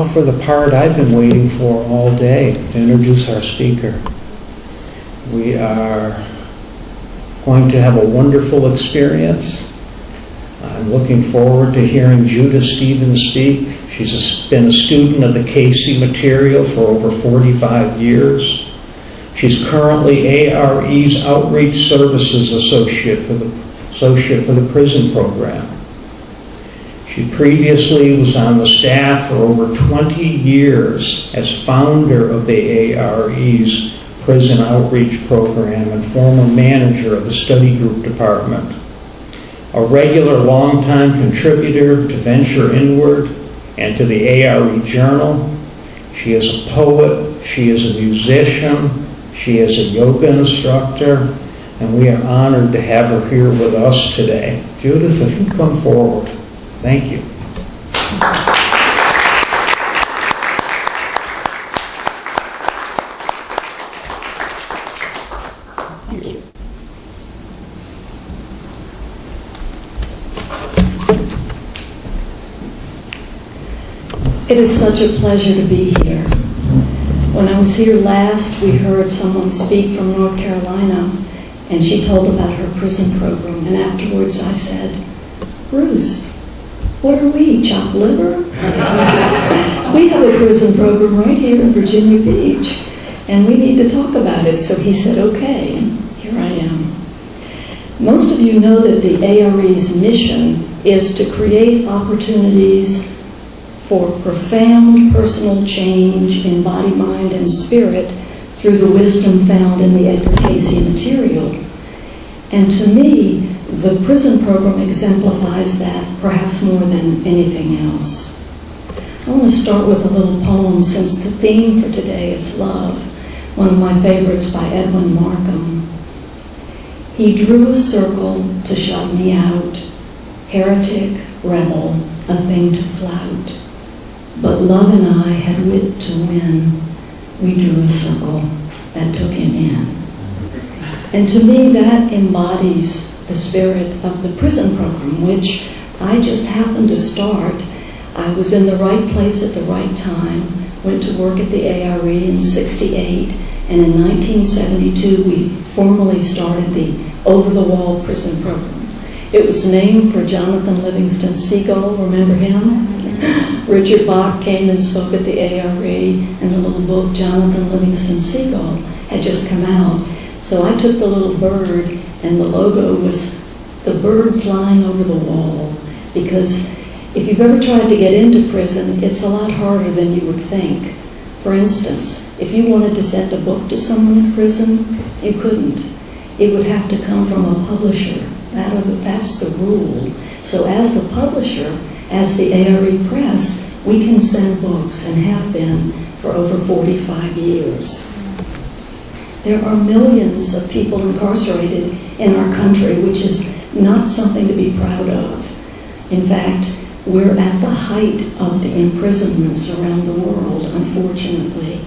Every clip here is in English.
now for the part I've been waiting for all day, to introduce our speaker. We are going to have a wonderful experience. I'm looking forward to hearing Judith Stevens speak. She's been a student of the Casey material for over 45 years. She's currently ARE's Outreach Services Associate for the prison program. She previously was on the staff for over 20 years as founder of the ARE's Prison Outreach Program and former manager of the Study Group Department. A regular longtime contributor to Venture Inward and to the ARE Journal. She is a poet, she is a musician, she is a yoga instructor, and we are honored to have her here with us today. Judith, if you come forward. Thank you. Thank you. It is such a pleasure to be here. When I was here last, we heard someone speak from North Carolina, and she told about her prison program. And afterwards I said, Bruce, what are we, chopped liver? We have a prison program right here in Virginia Beach, and we need to talk about it. So he said, okay, and here I am. Most of you know that the ARE's mission is to create opportunities for profound personal change in body, mind, and spirit through the wisdom found in the Edgar Casey material. And to me, the prison program exemplifies that perhaps more than anything else. I want to start with a little poem since the theme for today is love, one of my favorites by Edwin Markham. He drew a circle to shut me out, heretic, rebel, a thing to flout. But love and I had wit to win. We drew a circle that took him in. And to me, that embodies the spirit of the prison program, which I just happened to start. I was in the right place at the right time, went to work at the ARE in '68, and in 1972 we formally started the over-the-wall prison program. It was named for Jonathan Livingston Seagull, remember him? Richard Bach came and spoke at the ARE, and the little book Jonathan Livingston Seagull had just come out. So I took the little bird, and the logo was the bird flying over the wall, because if you've ever tried to get into prison, it's a lot harder than you would think. For instance, if you wanted to send a book to someone in prison, you couldn't. It would have to come from a publisher. That's the rule. So as the publisher, as the ARE Press, we can send books and have been for over 45 years. There are millions of people incarcerated in our country, which is not something to be proud of. In fact, we're at the height of the imprisonments around the world, unfortunately.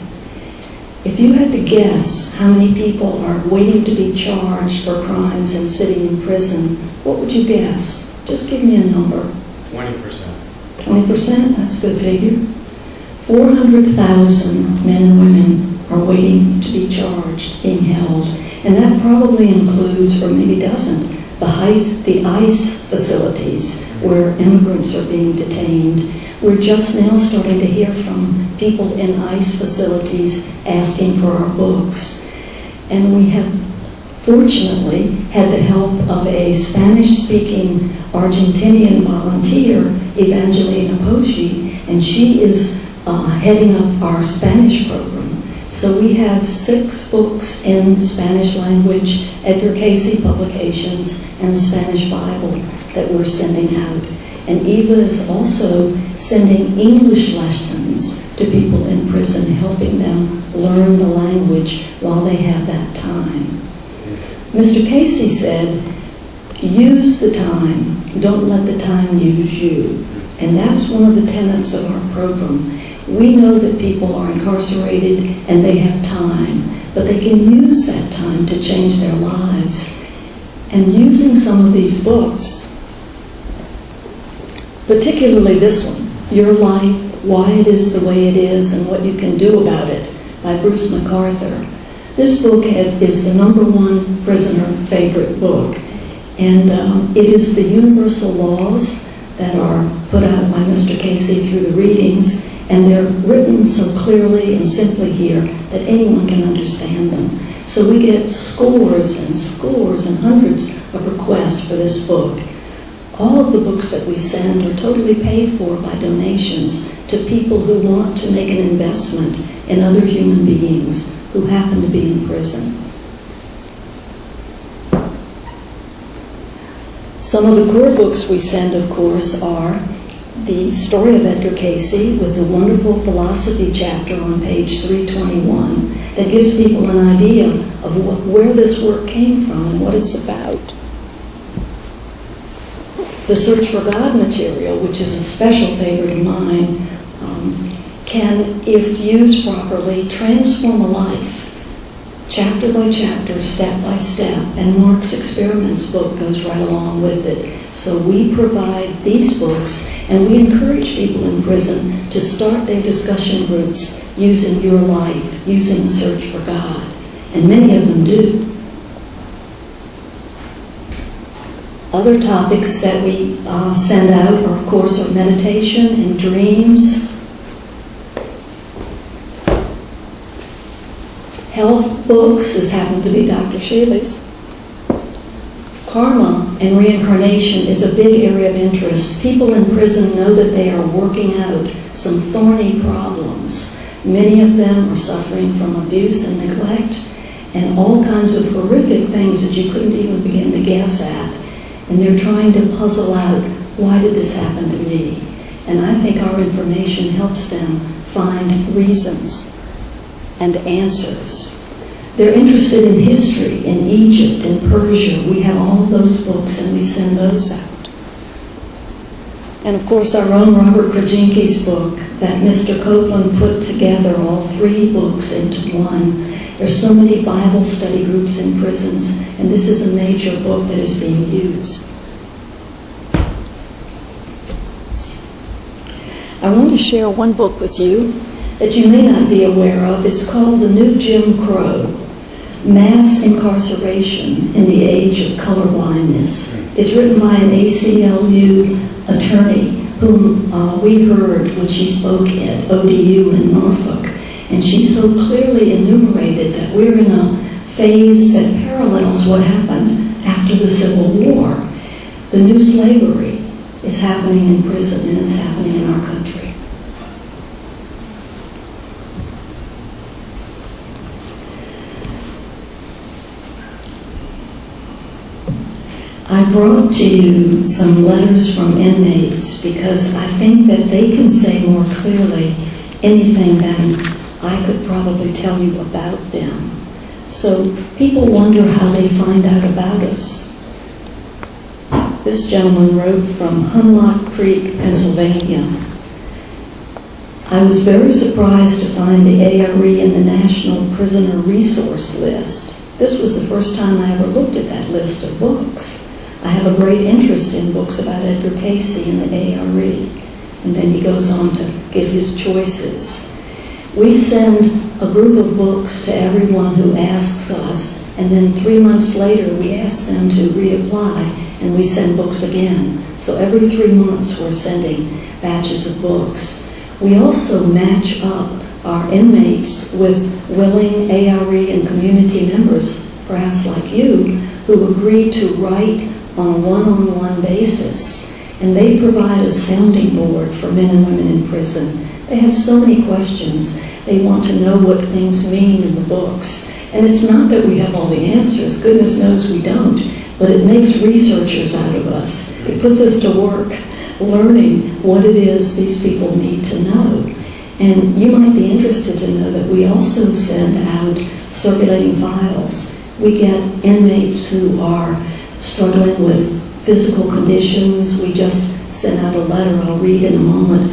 If you had to guess how many people are waiting to be charged for crimes and sitting in prison, what would you guess? Just give me a number. 20%. 20%? That's a good figure. 400,000 men and women are waiting to be charged, being held. And that probably includes, or maybe doesn't, the ICE facilities where immigrants are being detained. We're just now starting to hear from people in ICE facilities asking for our books. And we have fortunately had the help of a Spanish-speaking Argentinian volunteer, Evangelina Poggi, and she is heading up our Spanish program. So we have 6 books in the Spanish language, Edgar Casey publications, and the Spanish Bible that we're sending out. And Eva is also sending English lessons to people in prison, helping them learn the language while they have that time. Mr. Casey said, use the time, don't let the time use you. And that's one of the tenets of our program. We know that people are incarcerated and they have time, but they can use that time to change their lives. And using some of these books, particularly this one, Your Life, Why It Is the Way It Is and What You Can Do About It by Bruce MacArthur. This book is the #1 prisoner favorite book, and it is the universal laws that are put out by Mr. Casey through the readings, and they're written so clearly and simply here that anyone can understand them. So we get scores and hundreds of requests for this book. All of the books that we send are totally paid for by donations to people who want to make an investment in other human beings who happen to be in prison. Some of the core books we send, of course, are the story of Edgar Casey with the wonderful philosophy chapter on page 321 that gives people an idea of where this work came from and what it's about. The Search for God material, which is a special favorite of mine, can, if used properly, transform a life, chapter by chapter, step by step, and Mark's Experiments book goes right along with it. So we provide these books, and we encourage people in prison to start their discussion groups using Your Life, using the Search for God, and many of them do. Other topics that we send out are, of course, are meditation and dreams, health books, as happened to be Dr. Shealy's. Karma and reincarnation is a big area of interest. People in prison know that they are working out some thorny problems. Many of them are suffering from abuse and neglect and all kinds of horrific things that you couldn't even begin to guess at. And they're trying to puzzle out, why did this happen to me? And I think our information helps them find reasons and answers. They're interested in history, in Egypt, in Persia. We have all of those books and we send those out. And of course our own Robert Krajinski's book that Mr. Copeland put together, all 3 books into one. There's so many Bible study groups in prisons, and this is a major book that is being used. I want to share one book with you that you may not be aware of. It's called The New Jim Crow, Mass Incarceration in the Age of Colorblindness. It's written by an ACLU attorney whom we heard when she spoke at ODU in Norfolk. And she so clearly enumerated that we're in a phase that parallels what happened after the Civil War. The new slavery is happening in prison, and it's happening in our country. I brought to you some letters from inmates because I think that they can say more clearly anything than I could probably tell you about them. So people wonder how they find out about us. This gentleman wrote from Hunlock Creek, Pennsylvania. I was very surprised to find the ARE in the National Prisoner Resource List. This was the first time I ever looked at that list of books. I have a great interest in books about Edgar Casey and the ARE. And then he goes on to give his choices. We send a group of books to everyone who asks us, and then 3 months later we ask them to reapply, and we send books again. So every 3 months we're sending batches of books. We also match up our inmates with willing ARE and community members, perhaps like you, who agree to write on a one-on-one basis. And they provide a sounding board for men and women in prison. They have so many questions. They want to know what things mean in the books. And it's not that we have all the answers. Goodness knows we don't. But it makes researchers out of us. It puts us to work learning what it is these people need to know. And you might be interested to know that we also send out circulating files. We get inmates who are struggling with physical conditions. We just sent out a letter I'll read in a moment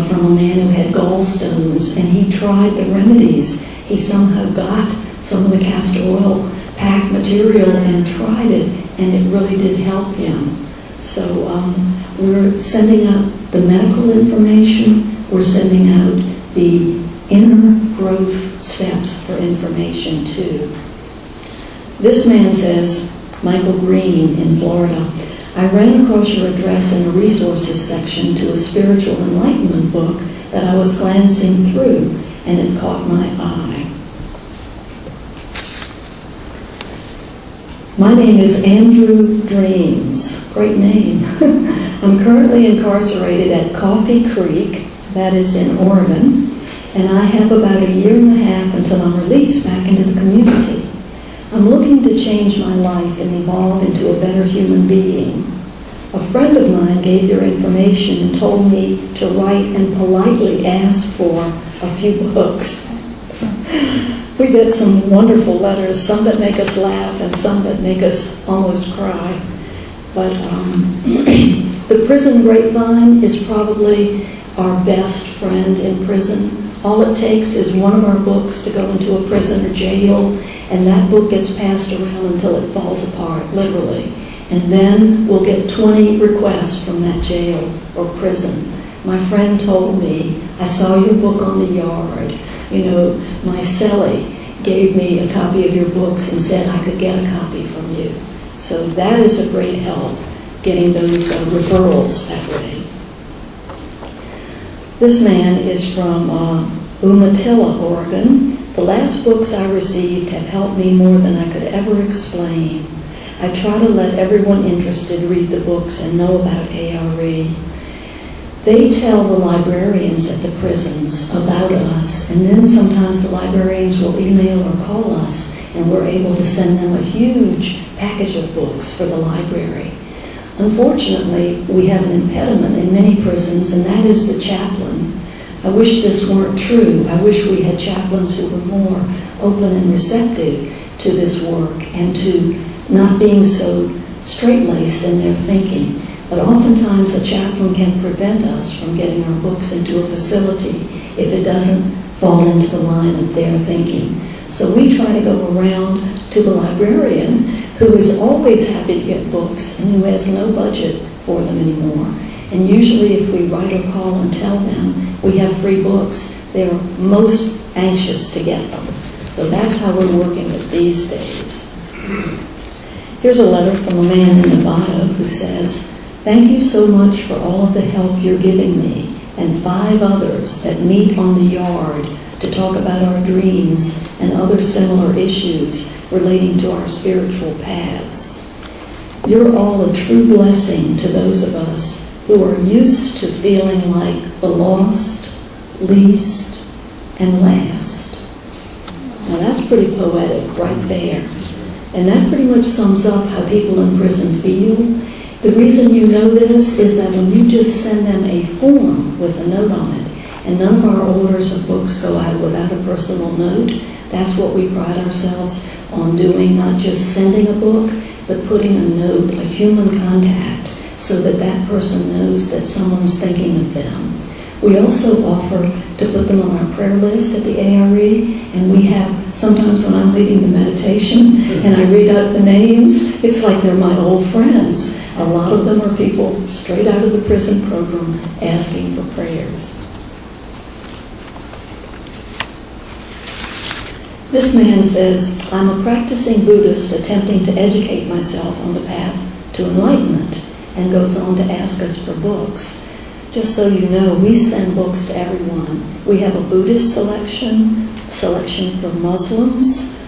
from a man who had gallstones, and he tried the remedies. He somehow got some of the castor oil packed material and tried it, and it really did help him. So we're sending out the medical information, we're sending out the inner growth steps for information too. This man says, Michael Green in Florida, I ran across your address in the resources section to a spiritual enlightenment book that I was glancing through, and it caught my eye. My name is Andrew Dreams. Great name. I'm currently incarcerated at Coffee Creek, that is in Oregon, and I have about a year and a half until I'm released back into the community. I'm looking to change my life and evolve into a better human being. A friend of mine gave your information and told me to write and politely ask for a few books. We get some wonderful letters, some that make us laugh and some that make us almost cry. But the prison grapevine is probably our best friend in prison. All it takes is one of our books to go into a prison or jail, and that book gets passed around until it falls apart, literally. And then we'll get 20 requests from that jail or prison. My friend told me, I saw your book on the yard. You know, my cellie gave me a copy of your books and said I could get a copy from you. So that is a great help, getting those referrals that way. This man is from Umatilla, Oregon. The last books I received have helped me more than I could ever explain. I try to let everyone interested read the books and know about ARE. They tell the librarians at the prisons about us, and then sometimes the librarians will email or call us, and we're able to send them a huge package of books for the library. Unfortunately, we have an impediment in many prisons, and that is the chaplain. I wish this weren't true. I wish we had chaplains who were more open and receptive to this work and to not being so straight-laced in their thinking. But oftentimes a chaplain can prevent us from getting our books into a facility if it doesn't fall into the line of their thinking. So we try to go around to the librarian, who is always happy to get books and who has no budget for them anymore. And usually if we write or call and tell them we have free books, they're most anxious to get them. So that's how we're working it these days. Here's a letter from a man in Nevada who says, thank you so much for all of the help you're giving me and 5 others that meet on the yard to talk about our dreams and other similar issues relating to our spiritual paths. You're all a true blessing to those of us who are used to feeling like the lost, least, and last. Now that's pretty poetic right there. And that pretty much sums up how people in prison feel. The reason you know this is that when you just send them a form with a note on it, and none of our orders of books go out without a personal note, that's what we pride ourselves on doing, not just sending a book, but putting a note, a human contact, so that that person knows that someone's thinking of them. We also offer to put them on our prayer list at the ARE, and we have, sometimes when I'm leading the meditation and I read out the names, it's like they're my old friends. A lot of them are people straight out of the prison program asking for prayers. This man says, I'm a practicing Buddhist attempting to educate myself on the path to enlightenment, and goes on to ask us for books. Just so you know, we send books to everyone. We have a Buddhist selection for Muslims.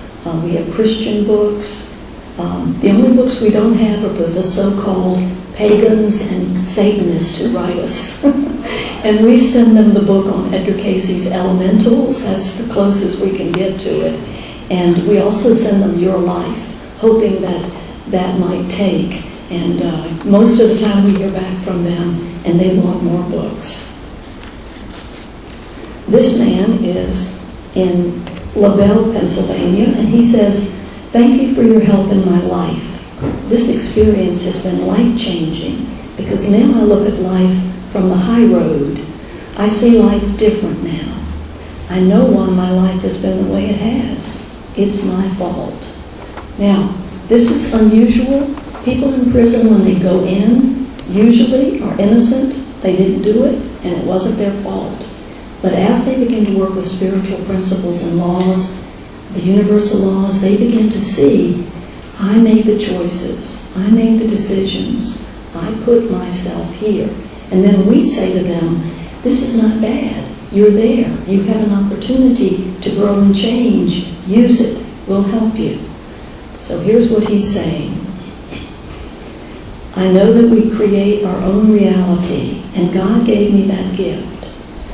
We have Christian books. The only books we don't have are for the so-called pagans and Satanists who write us. And we send them the book on Edgar Cayce's Elementals. That's the closest we can get to it. And we also send them Your Life, hoping that that might take. And most of the time we hear back from them, and they want more books. This man is in LaBelle, Pennsylvania, and he says, thank you for your help in my life. This experience has been life-changing because now I look at life from the high road. I see life different now. I know why my life has been the way it has. It's my fault. Now, this is unusual. People in prison, when they go in, usually are innocent They didn't do it, and it wasn't their fault. But as they began to work with spiritual principles and laws, the universal laws, they began to see, I made the choices, I made the decisions, I put myself here. And then we say to them, this is not bad. You're there. You have an opportunity to grow and change. Use it. We'll help you. So here's what he's saying. I know that we create our own reality, and God gave me that gift.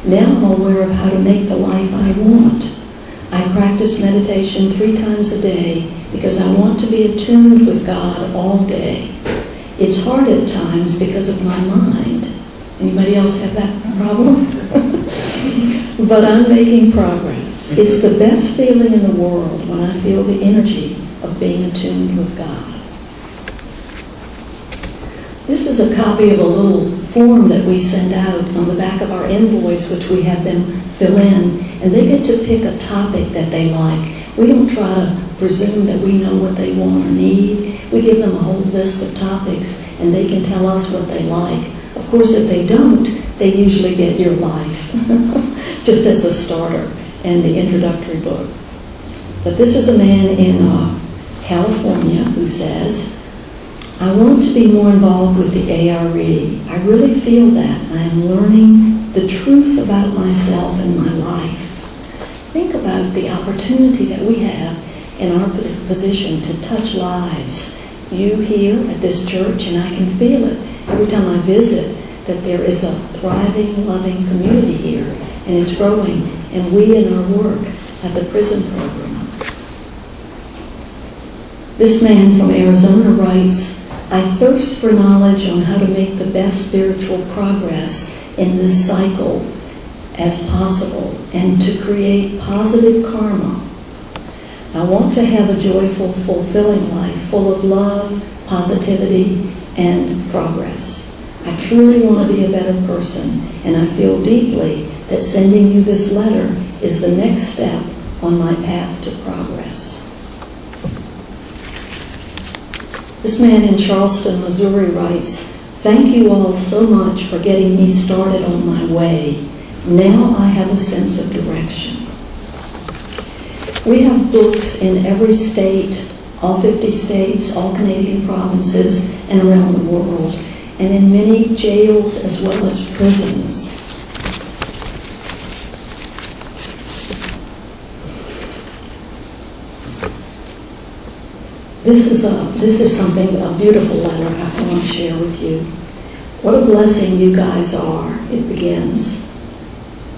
Now I'm aware of how to make the life I want. I practice meditation 3 times a day because I want to be attuned with God all day. It's hard at times because of my mind. Anybody else have that problem? But I'm making progress. It's the best feeling in the world when I feel the energy of being attuned with God. This is a copy of a little form that we send out on the back of our invoice, which we have them fill in, and they get to pick a topic that they like. We don't try to presume that we know what they want or need. We give them a whole list of topics, and they can tell us what they like. Of course, if they don't, they usually get Your Life, just as a starter, and the introductory book. But this is a man in California who says, I want to be more involved with the ARE. I really feel that. I am learning the truth about myself and my life. Think about the opportunity that we have in our position to touch lives. You here at this church, and I can feel it every time I visit, that there is a thriving, loving community here, and it's growing, and we in our work at the prison program. This man from Arizona writes, I thirst for knowledge on how to make the best spiritual progress in this cycle as possible and to create positive karma. I want to have a joyful, fulfilling life full of love, positivity, and progress. I truly want to be a better person, and I feel deeply that sending you this letter is the next step on my path to progress. This man in Charleston, Missouri writes, thank you all so much for getting me started on my way. Now I have a sense of direction. We have books in every state, all 50 states, all Canadian provinces, and around the world, and in many jails as well as prisons. This is something, a beautiful letter I want to share with you. What a blessing you guys are. It begins.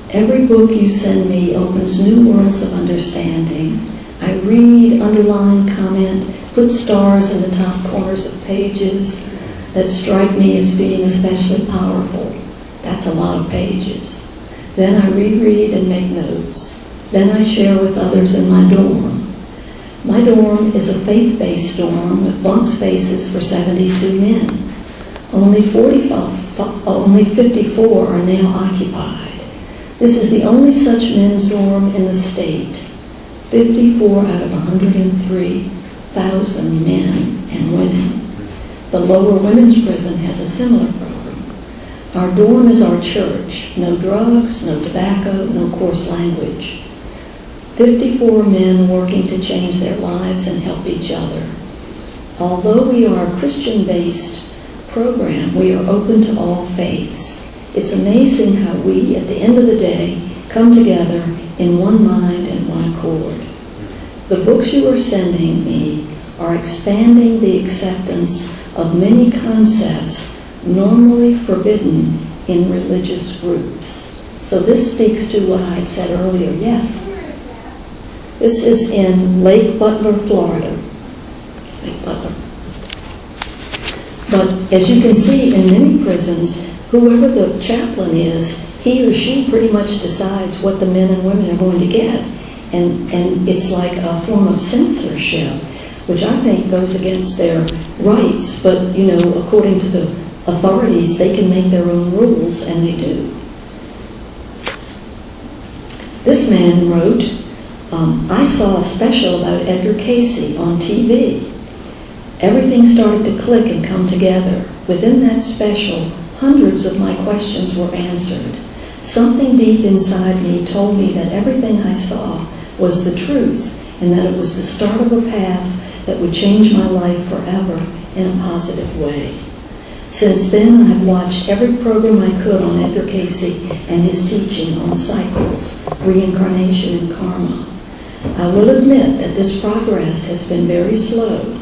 Every book you send me opens new worlds of understanding. I read, underline, comment, put stars in the top corners of pages that strike me as being especially powerful. That's a lot of pages. Then I reread and make notes. Then I share with others in my dorm. My dorm is a faith-based dorm with bunk spaces for 72 men. Only 54 are now occupied. This is the only such men's dorm in the state. 54 out of 103,000 men and women. The lower women's prison has a similar program. Our dorm is our church. No drugs, no tobacco, no coarse language. 54 men working to change their lives and help each other. Although we are a Christian-based program, we are open to all faiths. It's amazing how we, at the end of the day, come together in one mind and one accord. The books you are sending me are expanding the acceptance of many concepts normally forbidden in religious groups. So this speaks to what I had said earlier. Yes? This is in Lake Butler, Florida. Lake Butler. But as you can see, in many prisons, whoever the chaplain is, he or she pretty much decides what the men and women are going to get. And it's like a form of censorship, which I think goes against their rights. But, according to the authorities, they can make their own rules, and they do. This man wrote, I saw a special about Edgar Casey on TV. Everything started to click and come together. Within that special, hundreds of my questions were answered. Something deep inside me told me that everything I saw was the truth and that it was the start of a path that would change my life forever in a positive way. Since then, I've watched every program I could on Edgar Cayce and his teaching on cycles, reincarnation, and karma. I will admit that this progress has been very slow.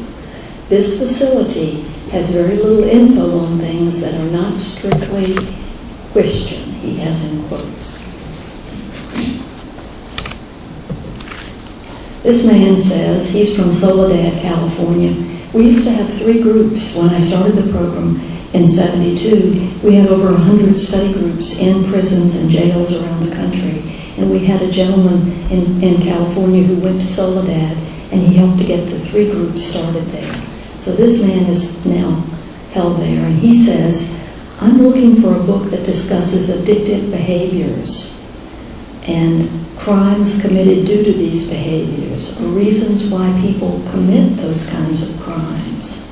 This facility has very little info on things that are not strictly Christian, he has in quotes. This man says he's from Soledad, California. We used to have 3 groups when I started the program in '72. We had over 100 study groups in prisons and jails around the country. And we had a gentleman in California who went to Soledad, and he helped to get the 3 groups started there. So this man is now held there, and he says, I'm looking for a book that discusses addictive behaviors and crimes committed due to these behaviors, or reasons why people commit those kinds of crimes.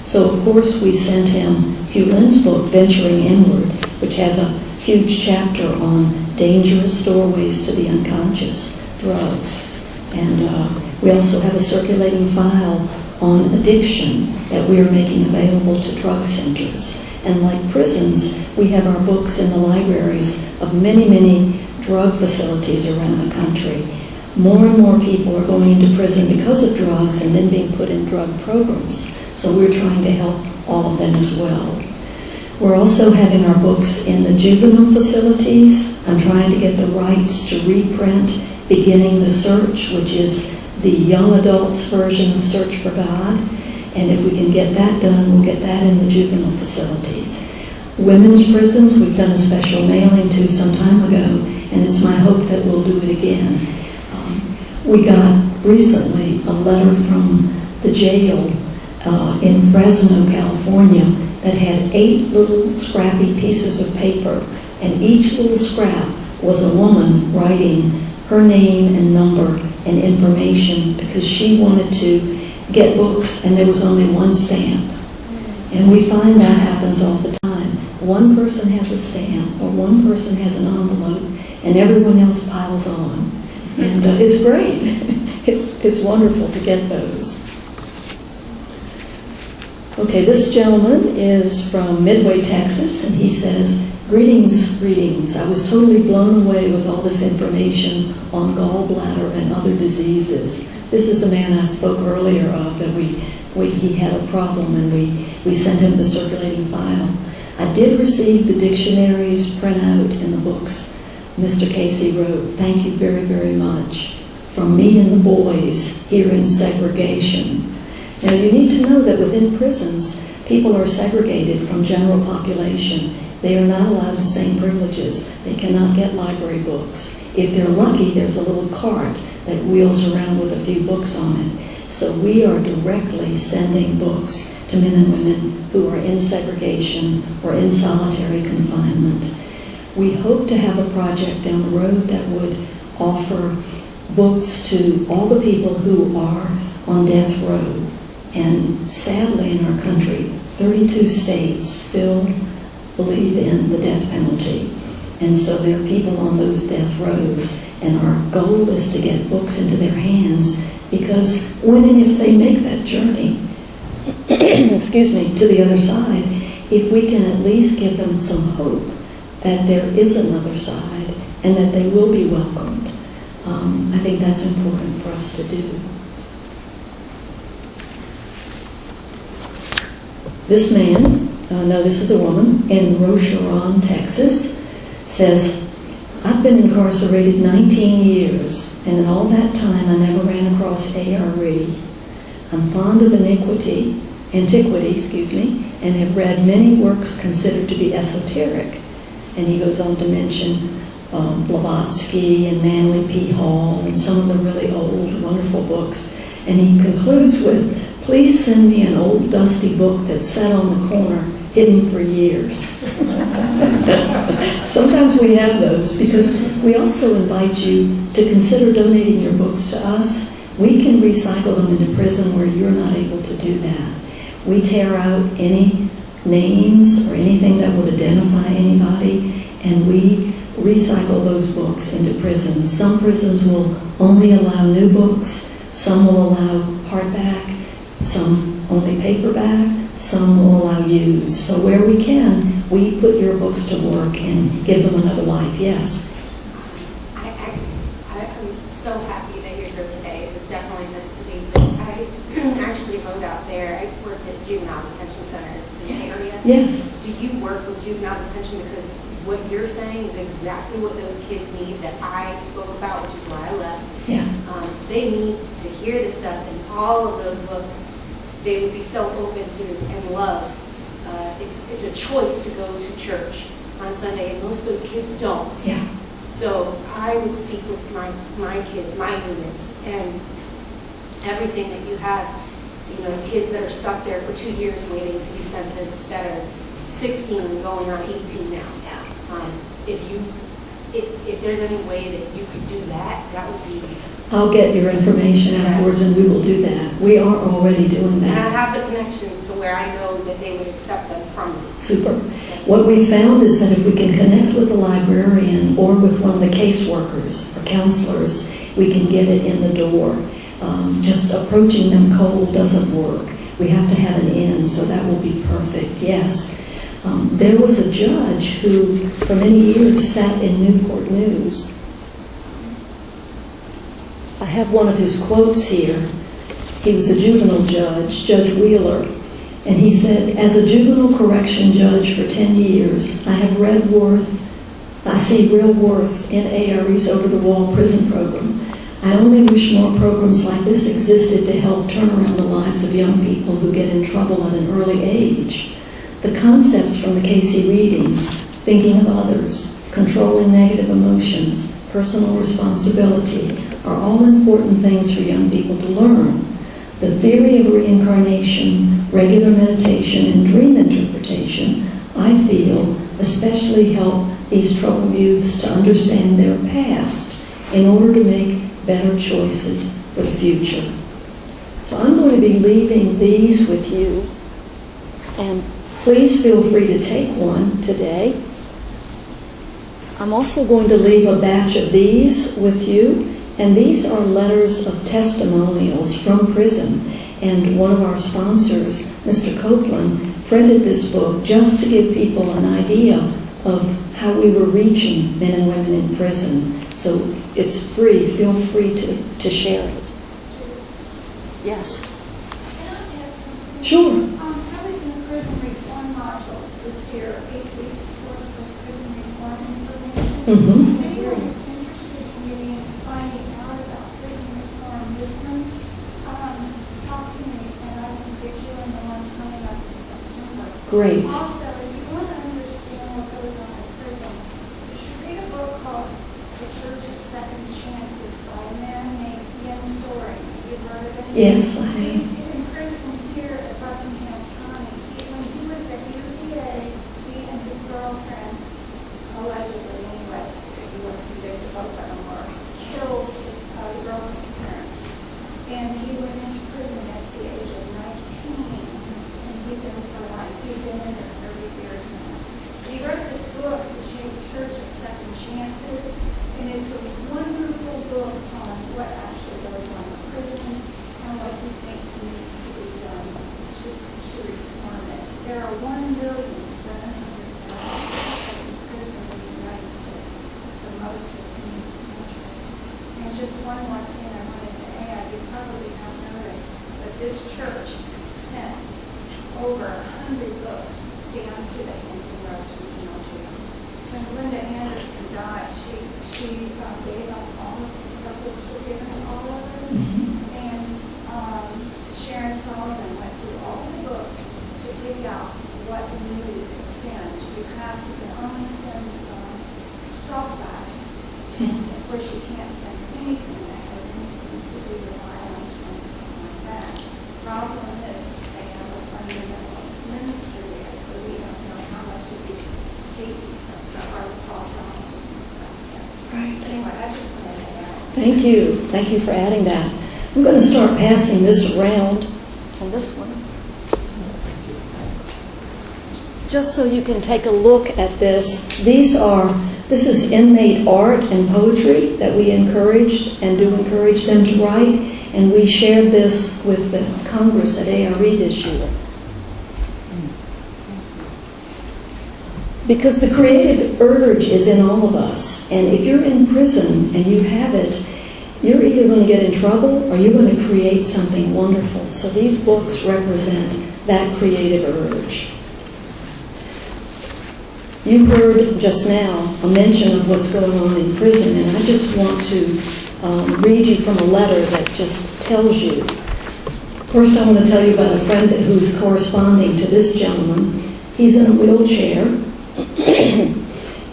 So of course we sent him Hugh Lynn's book, Venturing Inward, which has a huge chapter on dangerous doorways to the unconscious, drugs. And we also have a circulating file on addiction that we are making available to drug centers. And like prisons, we have our books in the libraries of many, many drug facilities around the country. More and more people are going into prison because of drugs and then being put in drug programs. So we're trying to help all of them as well. We're also having our books in the juvenile facilities. I'm trying to get the rights to reprint Beginning the Search, which is the young adults version of Search for God. And if we can get that done, we'll get that in the juvenile facilities. Women's prisons, we've done a special mailing to some time ago, and it's my hope that we'll do it again. We got recently a letter from the jail in Fresno, California, that had 8 little scrappy pieces of paper, and each little scrap was a woman writing her name and number and information because she wanted to get books and there was only one stamp. And we find that happens all the time. One person has a stamp or one person has an envelope and everyone else piles on. And it's great. It's wonderful to get those. Okay, this gentleman is from Midway, Texas, and he says, greetings, greetings. I was totally blown away with all this information on gallbladder and other diseases. This is the man I spoke earlier of, that he had a problem and we sent him the circulating file. I did receive the dictionaries printout in the books Mr. Cayce wrote. Thank you very, very much. From me and the boys here in segregation. Now you need to know that within prisons, people are segregated from general population. They are not allowed the same privileges. They cannot get library books. If they're lucky, there's a little cart that wheels around with a few books on it. So we are directly sending books to men and women who are in segregation or in solitary confinement. We hope to have a project down the road that would offer books to all the people who are on death row. And sadly in our country, 32 states still believe in the death penalty. And so there are people on those death rows, and our goal is to get books into their hands, because when and if they make that journey, excuse me, to the other side, if we can at least give them some hope that there is another side and that they will be welcomed, I think that's important for us to do. This man, no, this is a woman, in Rocheron, Texas, says, I've been incarcerated 19 years, and in all that time I never ran across ARE. I'm fond of antiquity, and have read many works considered to be esoteric. And he goes on to mention Blavatsky and Manly P. Hall and some of the really old, wonderful books. And he concludes with, please send me an old dusty book that sat on the corner, hidden for years. Sometimes we have those, because we also invite you to consider donating your books to us. We can recycle them into prison where you're not able to do that. We tear out any names or anything that would identify anybody, and we recycle those books into prisons. Some prisons will only allow new books, some will allow hardback, some only paperback, some will allow used. So where we can, we put your books to work and give them another life, yes. I'm so happy that you're here today. It was definitely meant to be. I actually moved out there. I worked at juvenile detention centers in the area. Yes. Do you work with juvenile detention? Because what you're saying is exactly what those kids need that I spoke about, which is why I left. Yeah. They need to hear this stuff, and all of those books, they would be so open to and love. It's a choice to go to church on Sunday, and most of those kids don't. Yeah. So I would speak with my kids, my units, and everything that you have, kids that are stuck there for 2 years waiting to be sentenced that are 16 and going on 18 now. Yeah. If there's any way that you could do that, that would be. I'll get your information afterwards, and we will do that. We are already doing And I that. have the connections to where I know that they would accept them from me. Super. What we found is that if we can connect with a librarian or with one of the caseworkers or counselors, we can get it in the door. Just approaching them cold doesn't work. We have to have an in, so that will be perfect, yes. There was a judge who, for many years, sat in Newport News. I have one of his quotes here. He was a juvenile judge, Judge Wheeler, and he said, "As a juvenile correction judge for 10 years, I see real worth in ARE's over-the-wall prison program. I only wish more programs like this existed to help turn around the lives of young people who get in trouble at an early age. The concepts from the Casey readings, thinking of others, controlling negative emotions, personal responsibility, are all important things for young people to learn. The theory of reincarnation, regular meditation, and dream interpretation, I feel, especially help these troubled youths to understand their past in order to make better choices for the future." So I'm going to be leaving these with you, and please feel free to take one today. I'm also going to leave a batch of these with you, and these are letters of testimonials from prison. And one of our sponsors, Mr. Copeland, printed this book just to give people an idea of how we were reaching men and women in prison. So it's free. Feel free to share it. Yes. Can I add something? Sure. I was in the prison reform module this year, 8 weeks worth of prison reform information. Mm-hmm. If anyone is interested in getting and finding out about prison reform movements, talk to me and I can get you in the one coming up in September. Great. Also, if you want to understand what goes on in prisons, you should read a book called The Church of Second Chances by a man named Ian Soaring. You've heard of him? Yes, I have. He's in prison here at Buckingham County. When he was at UVA, he and his girlfriend, allegedly anyway, he was convicted, both of them were, killed his girlfriend's parents. And he went into prison at the age of 19, and he's in for life. He's been in there 30 years now. He wrote this book, The Church of Second Chances, and it's a wonderful book on what actually goes on in prisons and what he thinks needs to be done to reform it. There are 1,700,000 people in prison in the United States, the most in any country. And just one more thing I wanted to add, you probably have noticed that this church sent over 100 books down to the Hampton Roads Regional Jail. When Linda Anderson died, she gave us all of these books were given to all of us. Mm-hmm. And Sharon Sullivan went through all the books to dig out what new we could send. You can only send soft drives. And of course, you can't send anything that has anything to do with violence or anything like that. The problem is they have a fundamentalist ministry there, so we don't know how much of the cases are false elements and stuff like that. Right. Anyway, I just wanted to add. Thank you. Thank you for adding that. I'm going to start passing this around. And this one. just so you can take a look at this, this is Inmate Art and Poetry that we encouraged and do encourage them to write, and we shared this with the Congress at ARE this year. Because the creative urge is in all of us, and if you're in prison and you have it, you're either going to get in trouble or you're going to create something wonderful. So these books represent that creative urge. You heard just now a mention of what's going on in prison, and I just want to read you from a letter that just tells you. First, I want to tell you about a friend who's corresponding to this gentleman. He's in a wheelchair,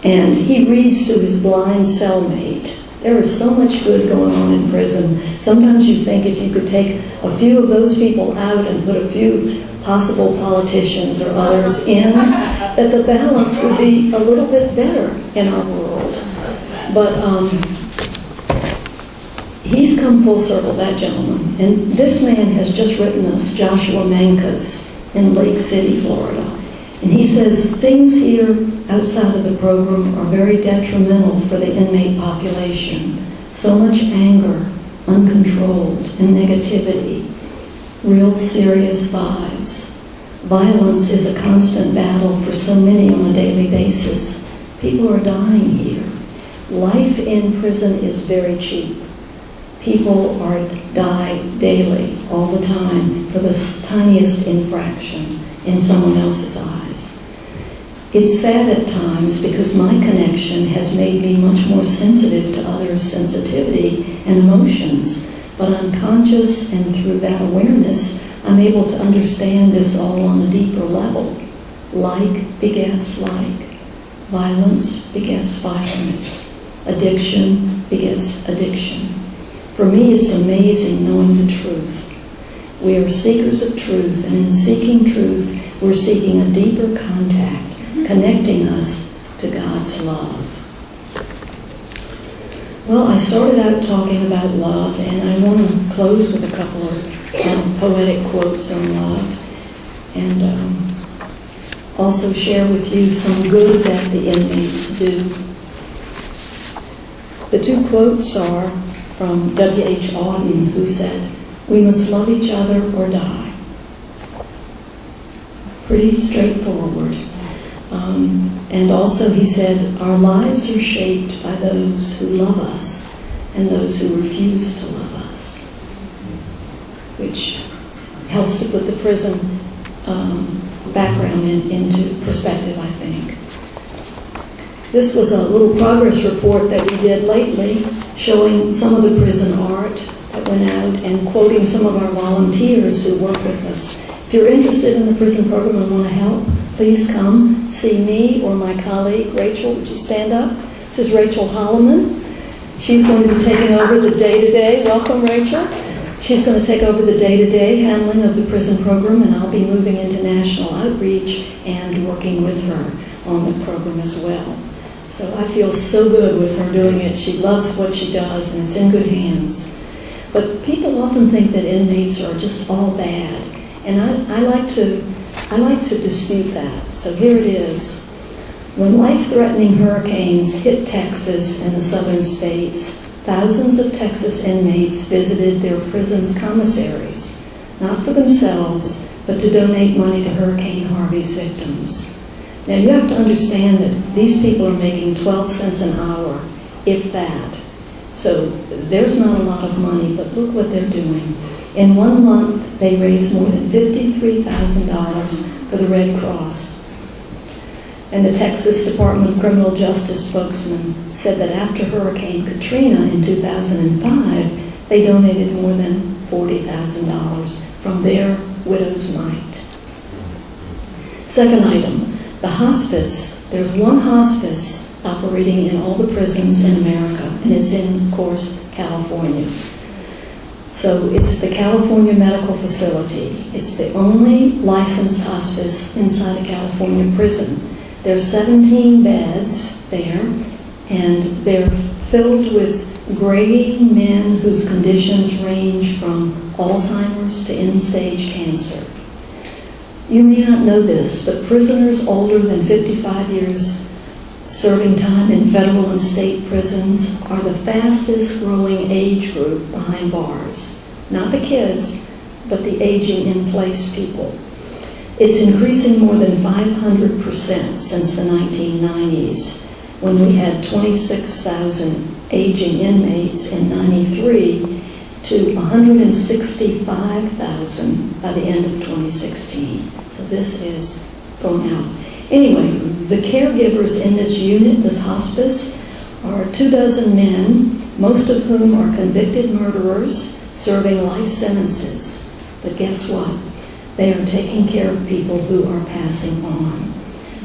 and he reads to his blind cellmate. There is so much good going on in prison. Sometimes you think if you could take a few of those people out and put a few possible politicians or others in, that the balance would be a little bit better in our world. But he's come full circle, that gentleman. And this man has just written us Joshua Mankas in Lake City, Florida. And he says, things here outside of the program are very detrimental for the inmate population. So much anger, uncontrolled, and negativity. Real serious vibes. Violence is a constant battle for so many on a daily basis. People are dying here. Life in prison is very cheap. People die daily, all the time, for the tiniest infraction in someone else's eyes. It's sad at times because my connection has made me much more sensitive to others' sensitivity and emotions. But I'm conscious, and through that awareness, I'm able to understand this all on a deeper level. Like begets like. Violence begets violence. Addiction begets addiction. For me, it's amazing knowing the truth. We are seekers of truth, and in seeking truth, we're seeking a deeper contact, connecting us to God's love. Well, I started out talking about love, and I want to close with a couple of poetic quotes on love, and also share with you some good that the inmates do. The two quotes are from W.H. Auden, who said, "We must love each other or die." Pretty straightforward. And also he said, "Our lives are shaped by those who love us and those who refuse to love us," which helps to put the prison background into perspective, I think. This was a little progress report that we did lately, showing some of the prison art that went out and quoting some of our volunteers who work with us. If you're interested in the prison program and want to help, please come see me or my colleague, Rachel. Would you stand up? This is Rachel Holloman. She's going to be taking over the day-to-day. Welcome, Rachel. She's going to take over the day-to-day handling of the prison program, and I'll be moving into national outreach and working with her on the program as well. So I feel so good with her doing it. She loves what she does, and it's in good hands. But people often think that inmates are just all bad, and I like to dispute that. So here it is. When life-threatening hurricanes hit Texas and the southern states, thousands of Texas inmates visited their prison's commissaries, not for themselves, but to donate money to Hurricane Harvey's victims. Now you have to understand that these people are making 12 cents an hour, if that. So there's not a lot of money, but look what they're doing. In 1 month, they raised more than $53,000 for the Red Cross. And the Texas Department of Criminal Justice spokesman said that after Hurricane Katrina in 2005, they donated more than $40,000 from their widow's mite. Second item, the hospice. There's one hospice operating in all the prisons in America, and it's in, of course, California. So it's the California Medical Facility. It's the only licensed hospice inside a California prison. There's 17 beds there, and they're filled with graying men whose conditions range from Alzheimer's to end-stage cancer. You may not know this, but prisoners older than 55 years serving time in federal and state prisons are the fastest growing age group behind bars. Not the kids, but the aging in place people. It's increasing more than 500% since the 1990s, when we had 26,000 aging inmates in 93 to 165,000 by the end of 2016. So this is going out. Anyway, the caregivers in this unit, this hospice, are 24 men, most of whom are convicted murderers serving life sentences. But guess what? They are taking care of people who are passing on.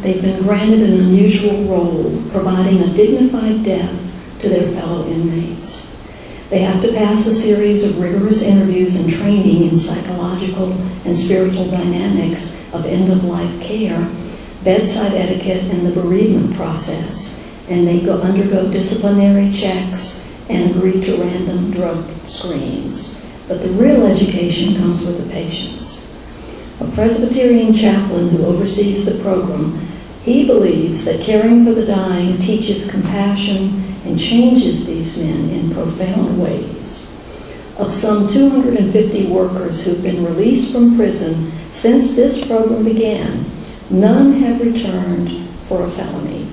They've been granted an unusual role, providing a dignified death to their fellow inmates. They have to pass a series of rigorous interviews and training in psychological and spiritual dynamics of end-of-life care, bedside etiquette, and the bereavement process. And they undergo disciplinary checks and agree to random drug screens. But the real education comes with the patients. A Presbyterian chaplain who oversees the program, he believes that caring for the dying teaches compassion and changes these men in profound ways. Of some 250 workers who've been released from prison since this program began, none have returned for a felony,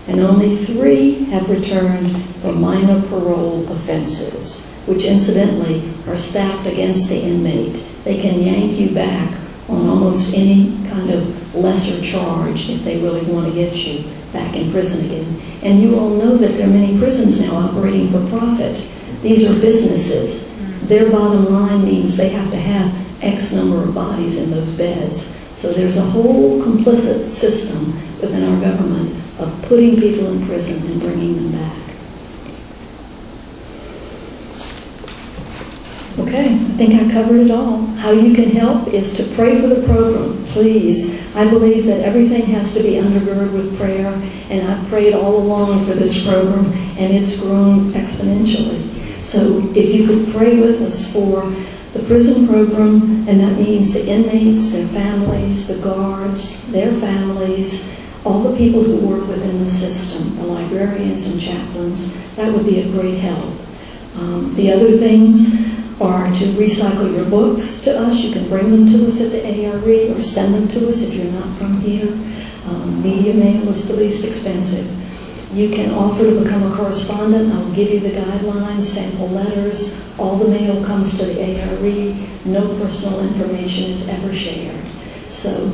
and only 3 have returned for minor parole offenses, which incidentally are stacked against the inmate. They can yank you back on almost any kind of lesser charge if they really want to get you back in prison again. And you all know that there are many prisons now operating for profit. These are businesses. Their bottom line means they have to have X number of bodies in those beds. So there's a whole complicit system within our government of putting people in prison and bringing them back. Okay, I think I covered it all. How you can help is to pray for the program, please. I believe that everything has to be undergirded with prayer, and I've prayed all along for this program, and it's grown exponentially. So if you could pray with us for the prison program, and that means the inmates, their families, the guards, their families, all the people who work within the system, the librarians and chaplains, that would be a great help. The other things are to recycle your books to us. You can bring them to us at the ARE or send them to us if you're not from here. Media mail is the least expensive. You can offer to become a correspondent. I will give you the guidelines, sample letters. All the mail comes to the ARE. No personal information is ever shared. So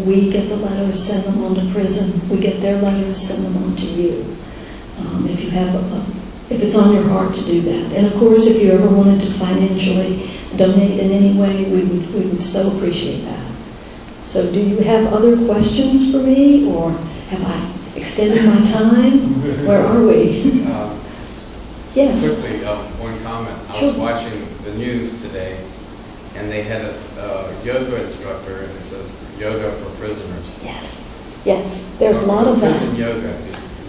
we get the letters, send them on to prison. We get their letters, send them on to you. If you have if it's on your heart to do that. And of course, if you ever wanted to financially donate in any way, we would so appreciate that. So do you have other questions for me, or have I extended my time? Where are we? Yes. Quickly, one comment. I Sure. was watching the news today, and they had a yoga instructor, and it says yoga for prisoners. Yes. Yes. There's a lot of that. Prison yoga.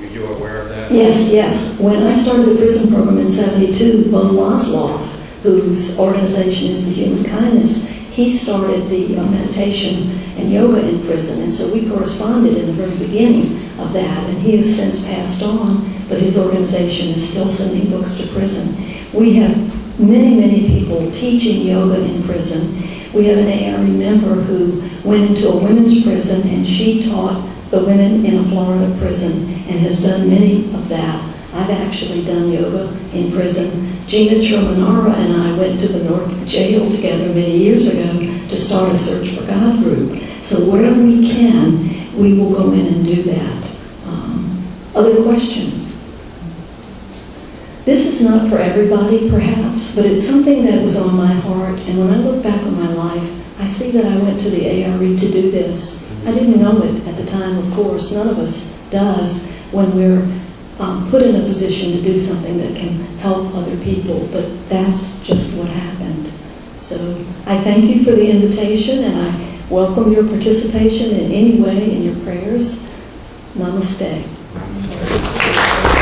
Are you aware of that? Yes. When I started the prison program in '72, Bo Laszloff, whose organization is the Human Kindness, he started the meditation and yoga in prison, and so we corresponded in the very beginning of that, and he has since passed on, but his organization is still sending books to prison. We have many people teaching yoga in prison. We have an ARE member who went into a women's prison, and she taught the women in a Florida prison and has done many of that. I've actually done yoga in prison. Gina Chermanara and I went to the North Jail together many years ago to start a Search for God group. So wherever we can, we will go in and do that. Other questions? This is not for everybody, perhaps, but it's something that was on my heart. And when I look back on my life, I see that I went to the ARE to do this. I didn't know it at the time, of course. None of us does when we're put in a position to do something that can help other people, but that's just what happened. So I thank you for the invitation, and I welcome your participation in any way in your prayers. Namaste. Namaste.